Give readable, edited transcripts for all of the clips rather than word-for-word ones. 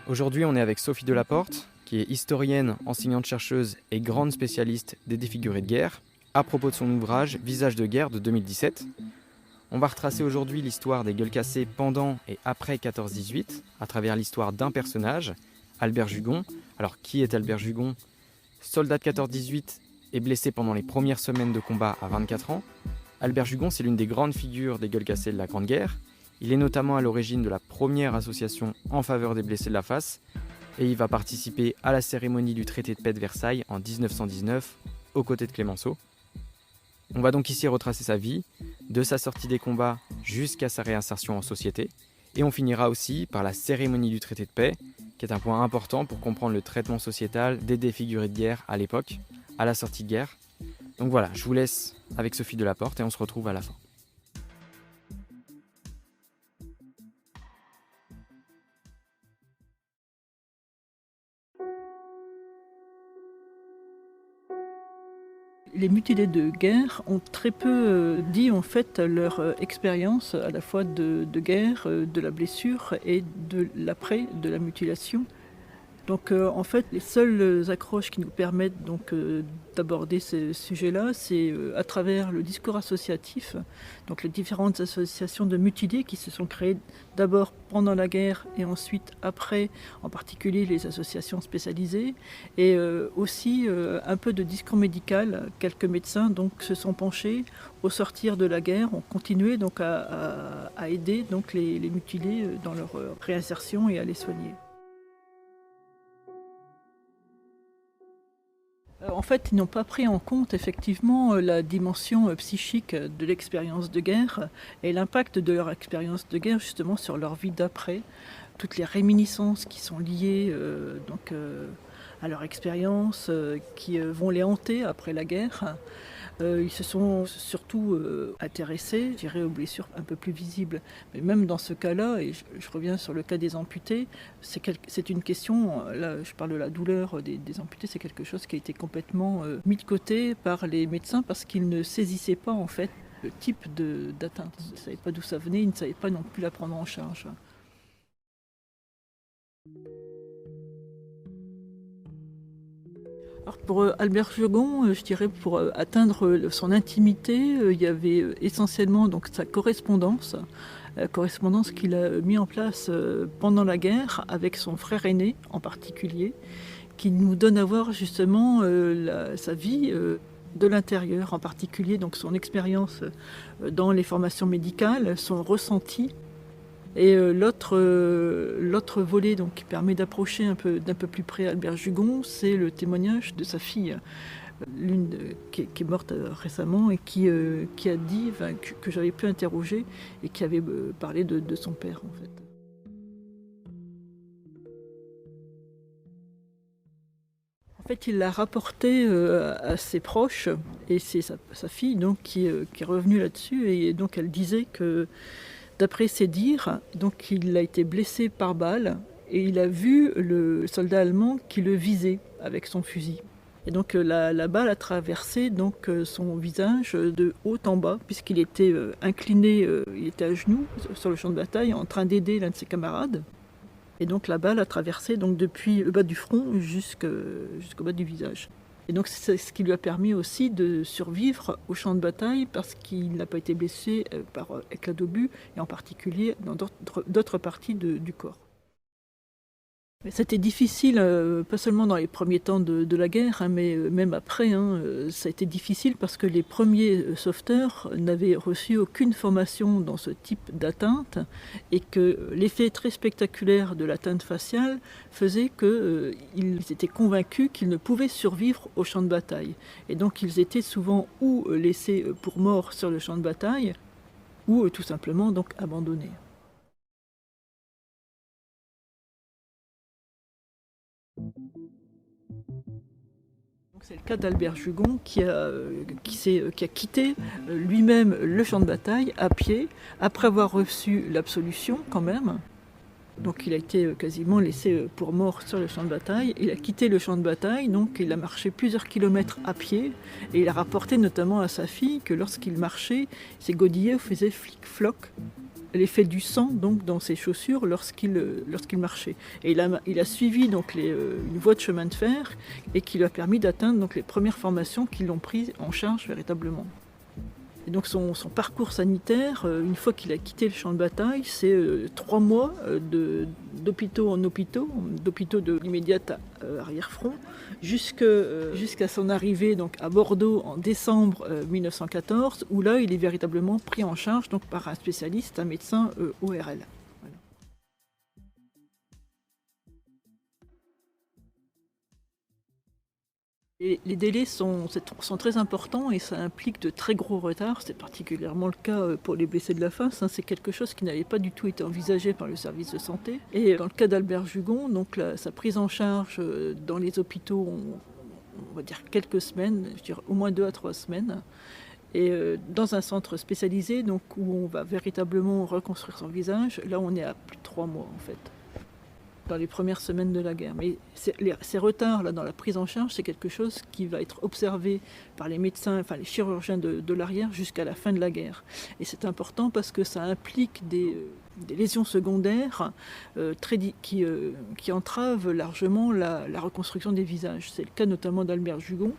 Aujourd'hui, on est avec Sophie Delaporte, qui est historienne, enseignante-chercheuse et grande spécialiste des défigurés de guerre, à propos de son ouvrage Visages de guerre de 2017. On va retracer aujourd'hui l'histoire des gueules cassées pendant et après 14-18, à travers l'histoire d'un personnage, Albert Jugon. Alors, qui est Albert Jugon ? Soldat de 14-18 et blessé pendant les premières semaines de combat à 24 ans. Albert Jugon, c'est l'une des grandes figures des gueules cassées de la Grande Guerre. Il est notamment à l'origine de la première association en faveur des blessés de la face et il va participer à la cérémonie du traité de paix de Versailles en 1919 aux côtés de Clémenceau. On va donc ici retracer sa vie, de sa sortie des combats jusqu'à sa réinsertion en société. Et on finira aussi par la cérémonie du traité de paix, qui est un point important pour comprendre le traitement sociétal des défigurés de guerre à l'époque, à la sortie de guerre. Donc voilà, je vous laisse avec Sophie Delaporte et on se retrouve à la fin. Les mutilés de guerre ont très peu dit en fait leur expérience à la fois de guerre, de la blessure et de l'après, de la mutilation. Donc en fait, les seules accroches qui nous permettent donc d'aborder ce sujet-là, c'est à travers le discours associatif, donc les différentes associations de mutilés qui se sont créées d'abord pendant la guerre et ensuite après, en particulier les associations spécialisées, et aussi un peu de discours médical. Quelques médecins donc se sont penchés au sortir de la guerre, ont continué donc à aider donc les mutilés dans leur réinsertion et à les soigner. En fait, ils n'ont pas pris en compte effectivement la dimension psychique de l'expérience de guerre et l'impact de leur expérience de guerre justement sur leur vie d'après, toutes les réminiscences qui sont liées à leur expérience, qui vont les hanter après la guerre. Ils se sont surtout intéressés, je dirais, aux blessures un peu plus visibles. Mais même dans ce cas-là, et je reviens sur le cas des amputés, c'est une question, là je parle de la douleur des amputés, c'est quelque chose qui a été complètement mis de côté par les médecins parce qu'ils ne saisissaient pas en fait le type d'atteinte. Ils ne savaient pas d'où ça venait, ils ne savaient pas non plus la prendre en charge. Alors pour Albert Jugon, je dirais pour atteindre son intimité, il y avait essentiellement donc sa correspondance qu'il a mis en place pendant la guerre avec son frère aîné en particulier, qui nous donne à voir justement sa vie de l'intérieur, en particulier donc son expérience dans les formations médicales, son ressenti. Et l'autre volet donc, qui permet d'approcher d'un peu plus près Albert Jugon, c'est le témoignage de sa fille, qui est morte récemment et qui a dit, que j'avais pu interroger et qui avait parlé de son père en fait. En fait, il l'a rapporté à ses proches et c'est sa fille donc, qui est revenue là-dessus et donc elle disait que d'après ses dires, donc il a été blessé par balle et il a vu le soldat allemand qui le visait avec son fusil. Et donc la balle a traversé donc, son visage de haut en bas puisqu'il était incliné, il était à genoux sur le champ de bataille en train d'aider l'un de ses camarades. Et donc la balle a traversé donc, depuis le bas du front jusqu'au bas du visage. Et donc c'est ce qui lui a permis aussi de survivre au champ de bataille parce qu'il n'a pas été blessé par éclat d'obus et en particulier dans d'autres parties du corps. C'était difficile, pas seulement dans les premiers temps de la guerre, mais même après. Ça a été difficile parce que les premiers sauveteurs n'avaient reçu aucune formation dans ce type d'atteinte et que l'effet très spectaculaire de l'atteinte faciale faisait qu'ils étaient convaincus qu'ils ne pouvaient survivre au champ de bataille. Et donc ils étaient souvent ou laissés pour morts sur le champ de bataille ou tout simplement donc abandonnés. C'est le cas d'Albert Jugon qui a quitté lui-même le champ de bataille à pied, après avoir reçu l'absolution quand même. Donc il a été quasiment laissé pour mort sur le champ de bataille. Il a quitté le champ de bataille, donc il a marché plusieurs kilomètres à pied. Et il a rapporté notamment à sa fille que lorsqu'il marchait, ses godillets faisaient flic-floc, l'effet du sang donc dans ses chaussures lorsqu'il marchait. Et il a suivi donc une voie de chemin de fer et qui lui a permis d'atteindre donc les premières formations qui l'ont pris en charge véritablement. Et donc son parcours sanitaire, une fois qu'il a quitté le champ de bataille, c'est 3 mois d'hôpitaux en hôpitaux, d'hôpitaux de l'immédiat arrière-front, jusqu'à son arrivée donc, à Bordeaux en décembre 1914, où là il est véritablement pris en charge donc, par un spécialiste, un médecin ORL. Et les délais sont très importants et ça implique de très gros retards. C'est particulièrement le cas pour les blessés de la face. C'est quelque chose qui n'avait pas du tout été envisagé par le service de santé. Et dans le cas d'Albert Jugon, donc sa prise en charge dans les hôpitaux, on va dire quelques semaines, je dirais au moins 2 à 3 semaines. Et dans un centre spécialisé, donc, où on va véritablement reconstruire son visage, là on est à plus de 3 mois en fait, dans les premières semaines de la guerre. Mais ces retards là, dans la prise en charge, c'est quelque chose qui va être observé par les médecins, enfin les chirurgiens de l'arrière jusqu'à la fin de la guerre. Et c'est important parce que ça implique des lésions secondaires qui entravent largement la reconstruction des visages. C'est le cas notamment d'Albert Jugon,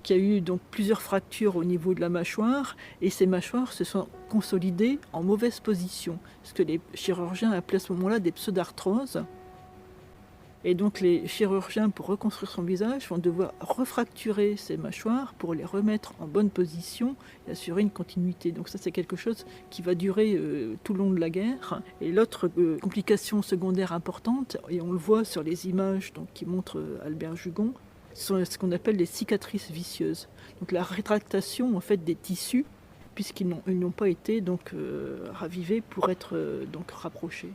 qui a eu donc plusieurs fractures au niveau de la mâchoire, et ces mâchoires se sont consolidées en mauvaise position, ce que les chirurgiens appelaient à ce moment-là des pseudarthroses. Et donc les chirurgiens, pour reconstruire son visage, vont devoir refracturer ces mâchoires pour les remettre en bonne position et assurer une continuité. Donc ça, c'est quelque chose qui va durer tout le long de la guerre. Et l'autre complication secondaire importante, et on le voit sur les images donc, qui montrent Albert Jugon, sont ce qu'on appelle les cicatrices vicieuses. Donc la rétractation en fait, des tissus, puisqu'ils n'ont pas été donc, ravivés pour être donc, rapprochés.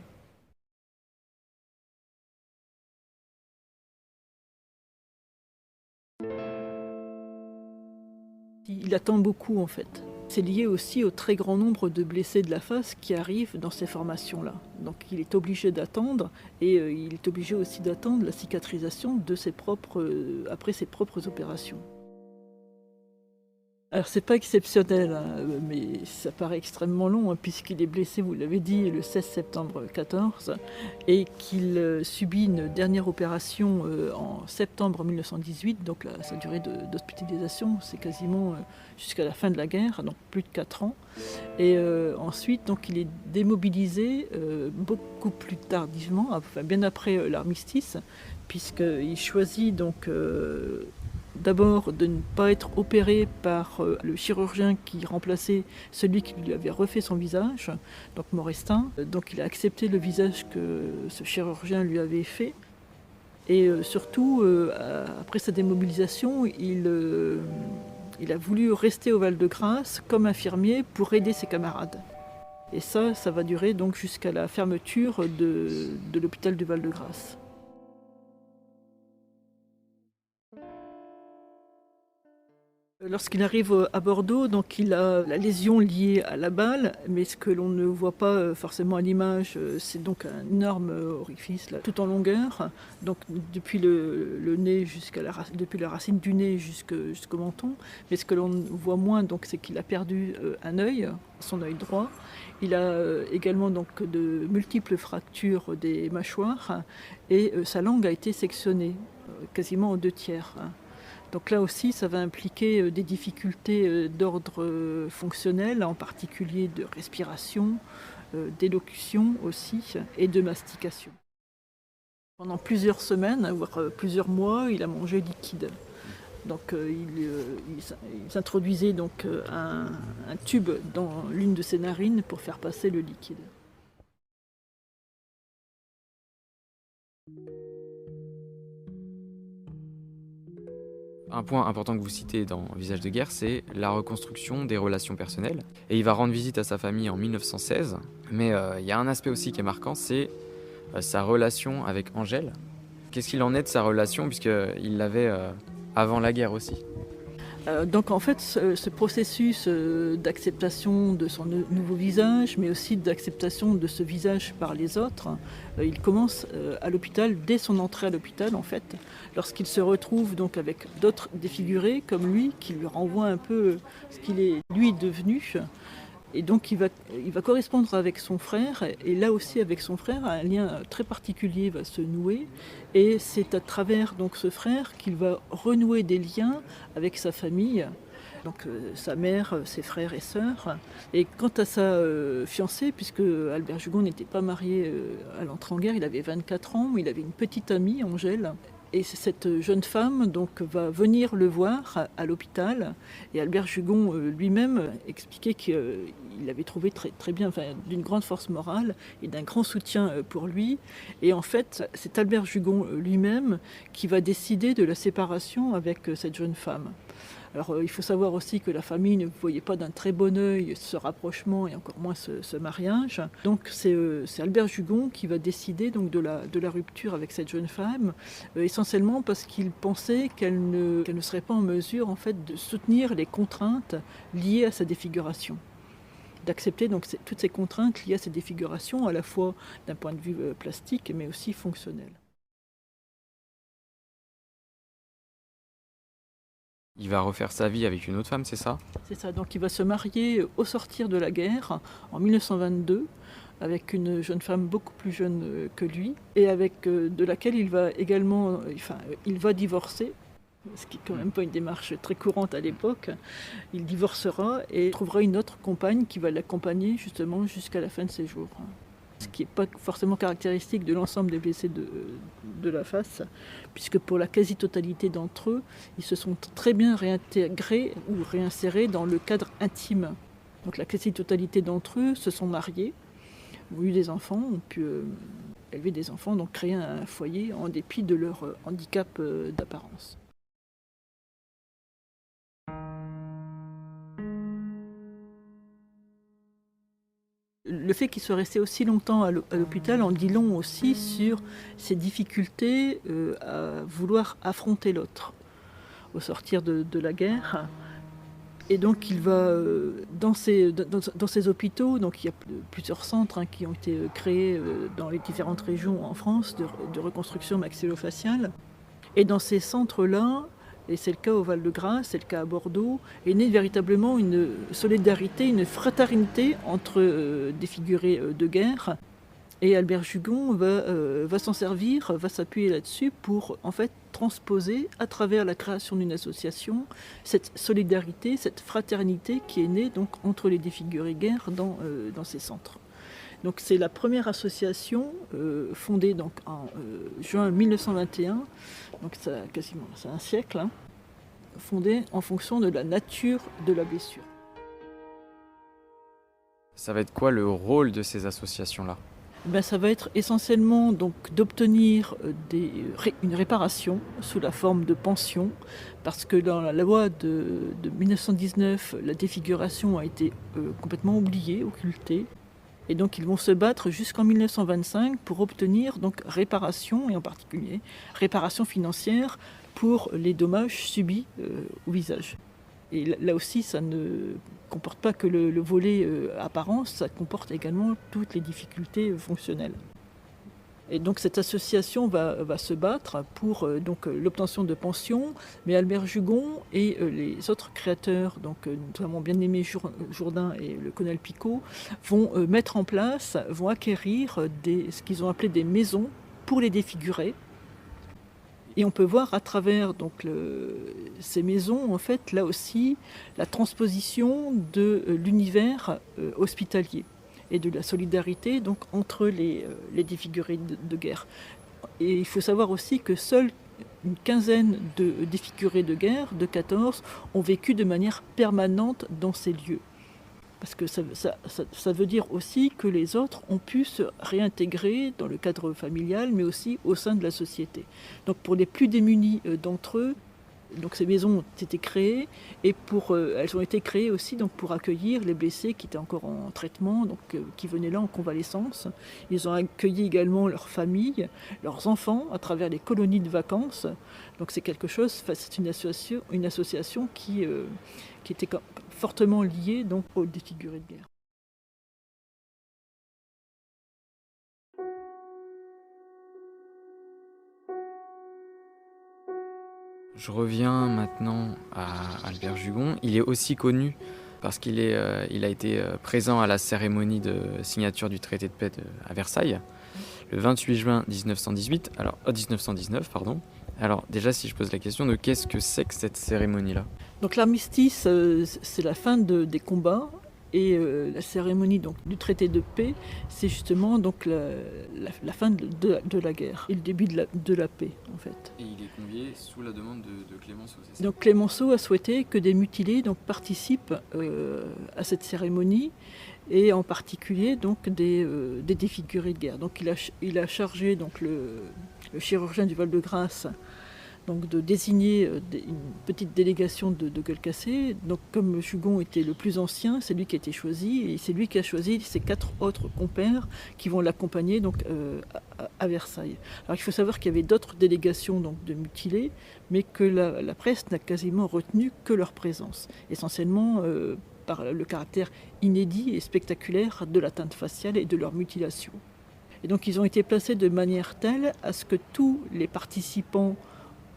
Il attend beaucoup en fait. C'est lié aussi au très grand nombre de blessés de la face qui arrivent dans ces formations-là. Donc il est obligé d'attendre et il est obligé aussi d'attendre la cicatrisation de après ses propres opérations. Alors c'est pas exceptionnel, mais ça paraît extrêmement long puisqu'il est blessé, vous l'avez dit, le 16 septembre 14 et qu'il subit une dernière opération en septembre 1918, donc sa durée d'hospitalisation c'est quasiment jusqu'à la fin de la guerre, donc plus de 4 ans. Et ensuite donc, il est démobilisé beaucoup plus tardivement, enfin, bien après l'armistice, puisqu'il choisit donc d'abord de ne pas être opéré par le chirurgien qui remplaçait celui qui lui avait refait son visage, donc Morestin. Donc il a accepté le visage que ce chirurgien lui avait fait. Et surtout, après sa démobilisation, il a voulu rester au Val-de-Grâce comme infirmier pour aider ses camarades. Et ça va durer donc jusqu'à la fermeture de l'hôpital du Val-de-Grâce. Lorsqu'il arrive à Bordeaux, donc il a la lésion liée à la balle, mais ce que l'on ne voit pas forcément à l'image, c'est donc un énorme orifice là, tout en longueur, donc depuis le nez depuis la racine du nez jusqu'au menton. Mais ce que l'on voit moins, donc, c'est qu'il a perdu un œil, son œil droit. Il a également donc de multiples fractures des mâchoires et sa langue a été sectionnée quasiment aux 2/3. Donc là aussi, ça va impliquer des difficultés d'ordre fonctionnel, en particulier de respiration, d'élocution aussi, et de mastication. Pendant plusieurs semaines, voire plusieurs mois, il a mangé liquide. Donc il s'introduisait donc un tube dans l'une de ses narines pour faire passer le liquide. Un point important que vous citez dans Visage de guerre, c'est la reconstruction des relations personnelles. Et il va rendre visite à sa famille en 1916. Mais il y a un aspect aussi qui est marquant, c'est sa relation avec Angèle. Qu'est-ce qu'il en est de sa relation, puisqu'il l'avait avant la guerre aussi? Donc en fait, ce processus d'acceptation de son nouveau visage, mais aussi d'acceptation de ce visage par les autres, il commence à l'hôpital, dès son entrée à l'hôpital en fait, lorsqu'il se retrouve donc avec d'autres défigurés comme lui, qui lui renvoient un peu ce qu'il est lui devenu. Et donc il va correspondre avec son frère, et là aussi avec son frère, un lien très particulier va se nouer. Et c'est à travers donc ce frère qu'il va renouer des liens avec sa famille, donc sa mère, ses frères et sœurs. Et quant à sa fiancée, puisque Albert Jugon n'était pas marié à l'entrée en guerre, il avait 24 ans, il avait une petite amie, Angèle. Et cette jeune femme donc, va venir le voir à l'hôpital. Et Albert Jugon lui-même expliquait qu'il avait trouvé très, très bien, d'une grande force morale et d'un grand soutien pour lui. Et en fait, c'est Albert Jugon lui-même qui va décider de la séparation avec cette jeune femme. Alors il faut savoir aussi que la famille ne voyait pas d'un très bon œil ce rapprochement et encore moins ce mariage. Donc c'est Albert Jugon qui va décider donc, de la rupture avec cette jeune femme, essentiellement parce qu'il pensait qu'elle ne serait pas en mesure en fait, de soutenir les contraintes liées à sa défiguration. D'accepter donc toutes ces contraintes liées à ces défigurations, à la fois d'un point de vue plastique mais aussi fonctionnel. Il va refaire sa vie avec une autre femme, c'est ça? C'est ça, donc il va se marier au sortir de la guerre, en 1922, avec une jeune femme beaucoup plus jeune que lui, et avec de laquelle il va également, il va divorcer, ce qui n'est quand même pas une démarche très courante à l'époque. Il divorcera et trouvera une autre compagne qui va l'accompagner justement jusqu'à la fin de ses jours. Ce qui n'est pas forcément caractéristique de l'ensemble des blessés de la face, puisque pour la quasi-totalité d'entre eux, ils se sont très bien réintégrés ou réinsérés dans le cadre intime. Donc la quasi-totalité d'entre eux se sont mariés, ont eu des enfants, ont pu élever des enfants, donc créer un foyer en dépit de leur handicap d'apparence. Le fait qu'il soit resté aussi longtemps à l'hôpital en dit long aussi sur ses difficultés à vouloir affronter l'autre au sortir de la guerre. Et donc il va dans ces hôpitaux, donc il y a plusieurs centres qui ont été créés dans les différentes régions en France de reconstruction maxillofaciale. Et dans ces centres-là, et c'est le cas au Val-de-Grâce, c'est le cas à Bordeaux, est née véritablement une solidarité, une fraternité entre défigurés de guerre. Et Albert Jugon va s'en servir, va s'appuyer là-dessus pour en fait transposer à travers la création d'une association cette solidarité, cette fraternité qui est née donc entre les défigurés guerre dans ces centres. Donc c'est la première association fondée donc en juin 1921, donc c'est un siècle, fondée en fonction de la nature de la blessure. Ça va être quoi le rôle de ces associations-là? Ça va être essentiellement donc, d'obtenir une réparation sous la forme de pension, parce que dans la loi de 1919, la défiguration a été complètement oubliée, occultée. Et donc ils vont se battre jusqu'en 1925 pour obtenir donc réparation, et en particulier réparation financière pour les dommages subis au visage. Et là aussi, ça ne comporte pas que le volet apparence, ça comporte également toutes les difficultés fonctionnelles. Et donc cette association va se battre pour l'obtention de pensions, mais Albert Jugon et les autres créateurs, donc notamment Bien-Aimé Jourdain et le colonel Picot, vont mettre en place, vont acquérir ce qu'ils ont appelé des maisons pour les défigurés. Et on peut voir à travers ces maisons, en fait, là aussi, la transposition de l'univers hospitalier et de la solidarité donc, entre les défigurés de guerre. Et il faut savoir aussi que seule une quinzaine de défigurés de guerre, de 14, ont vécu de manière permanente dans ces lieux. Parce que ça veut dire aussi que les autres ont pu se réintégrer dans le cadre familial, mais aussi au sein de la société. Donc pour les plus démunis d'entre eux, Donc ces maisons ont été créées et elles ont été créées aussi donc pour accueillir les blessés qui étaient encore en traitement, donc qui venaient là en convalescence. Ils ont accueilli également leurs familles, leurs enfants à travers les colonies de vacances. Donc c'est quelque chose, c'est une association qui était fortement liée donc aux défigurés de guerre. Je reviens maintenant à Albert Jugon. Il est aussi connu parce qu'il il a été présent à la cérémonie de signature du traité de paix à Versailles, le 28 juin 1919, pardon. Alors déjà, si je pose la question de qu'est-ce que c'est que cette cérémonie-là ? Donc l'armistice, c'est la fin des combats. Et la cérémonie donc, du traité de paix, c'est justement donc la fin de la guerre et le début de la paix, en fait. Et il est convié sous la demande de Clémenceau, c'est ça ? Donc Clémenceau a souhaité que des mutilés donc, participent à cette cérémonie, et en particulier donc, des défigurés de guerre. Donc il a chargé donc, le chirurgien du Val-de-Grâce donc de désigner une petite délégation de gueules cassées. Donc comme Jugon était le plus ancien, c'est lui qui a été choisi, et c'est lui qui a choisi ses 4 autres compères qui vont l'accompagner donc, à Versailles. Alors il faut savoir qu'il y avait d'autres délégations donc, de mutilés, mais que la presse n'a quasiment retenu que leur présence, essentiellement par le caractère inédit et spectaculaire de l'atteinte faciale et de leur mutilation. Et donc ils ont été placés de manière telle à ce que tous les participants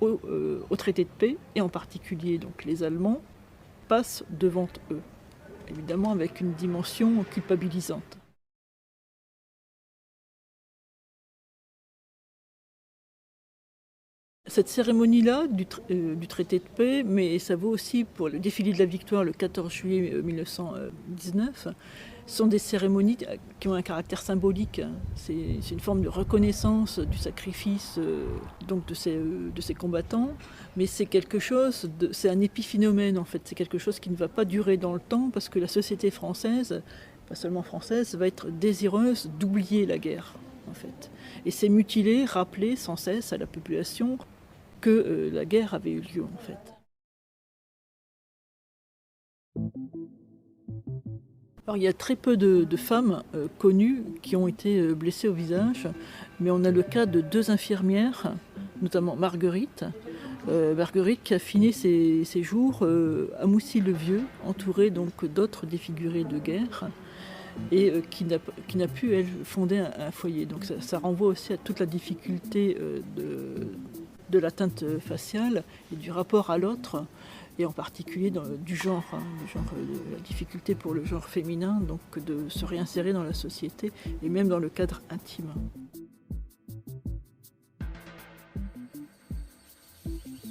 au traité de paix, et en particulier donc, les Allemands, passent devant eux, évidemment avec une dimension culpabilisante. Cette cérémonie-là du traité de paix, mais ça vaut aussi pour le défilé de la victoire le 14 juillet 1919, sont des cérémonies qui ont un caractère symbolique. C'est une forme de reconnaissance du sacrifice donc de ces combattants, mais c'est c'est un épiphénomène en fait, c'est quelque chose qui ne va pas durer dans le temps parce que la société française, pas seulement française, va être désireuse d'oublier la guerre en fait. Et ces mutilés rappelaient sans cesse à la population que la guerre avait eu lieu en fait. Alors, il y a très peu de femmes connues qui ont été blessées au visage, mais on a le cas de 2 infirmières, notamment Marguerite. Marguerite qui a fini ses jours à Moussy-le-Vieux, entourée donc d'autres défigurés de guerre, et qui n'a pu, elle, fonder un foyer. Donc ça renvoie aussi à toute la difficulté de l'atteinte faciale et du rapport à l'autre, et en particulier du genre, la difficulté pour le genre féminin, donc de se réinsérer dans la société et même dans le cadre intime.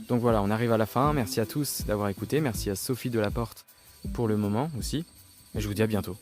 Donc voilà, on arrive à la fin. Merci à tous d'avoir écouté. Merci à Sophie Delaporte pour le moment aussi. Et je vous dis à bientôt.